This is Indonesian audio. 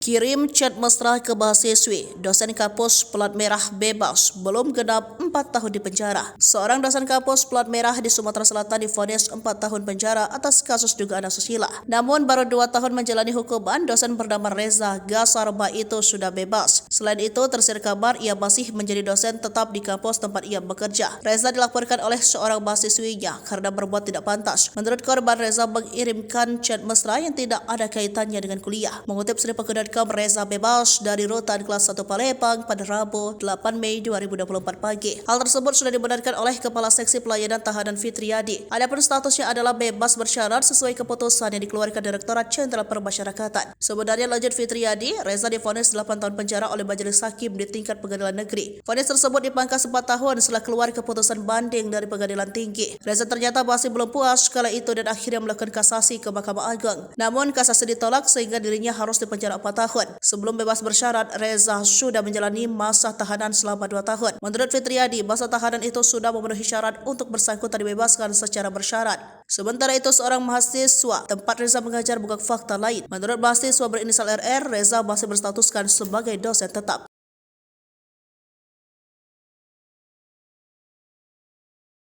Kirim chat mesra ke mahasiswi, dosen kampus plat merah bebas, belum genap 4 tahun di penjara. Seorang dosen kampus plat merah di Sumatera Selatan divonis 4 tahun penjara atas kasus dugaan asusila. Namun baru 2 tahun menjalani hukuman, dosen bernama Reza Gasarba itu sudah bebas. Selain itu, tersiar kabar ia masih menjadi dosen tetap di kampus tempat ia bekerja. Reza dilaporkan oleh seorang mahasiswinya karena berbuat tidak pantas. Menurut korban, Reza mengirimkan chat mesra yang tidak ada kaitannya dengan kuliah. Mengutip Sripaku.com, Reza bebas dari rutan kelas 1 Palembang pada Rabu 8 Mei 2024 pagi. Hal tersebut sudah dibenarkan oleh Kepala Seksi Pelayanan Tahanan Fitriadi. Adapun statusnya adalah bebas bersyarat sesuai keputusan yang dikeluarkan Direktorat Jenderal Permasyarakatan. Sebenarnya, lanjut Fitriadi, Reza divonis 8 tahun penjara oleh Majelis Hakim di tingkat Pengadilan Negeri. Vonis tersebut dipangkas 4 tahun setelah keluar keputusan banding dari Pengadilan Tinggi. Reza ternyata masih belum puas kala itu dan akhirnya melakukan kasasi ke Mahkamah Agung. Namun kasasi ditolak sehingga dirinya harus dipenjara 4 tahun. Sebelum bebas bersyarat, Reza sudah menjalani masa tahanan selama 2 tahun. Menurut Fitriadi, masa tahanan itu sudah memenuhi syarat untuk bersangkutan dibebaskan secara bersyarat. Sementara itu, seorang mahasiswa tempat Reza mengajar buka fakta lain. Menurut mahasiswa berinisial RR, Reza masih berstatuskan sebagai dosen tetap.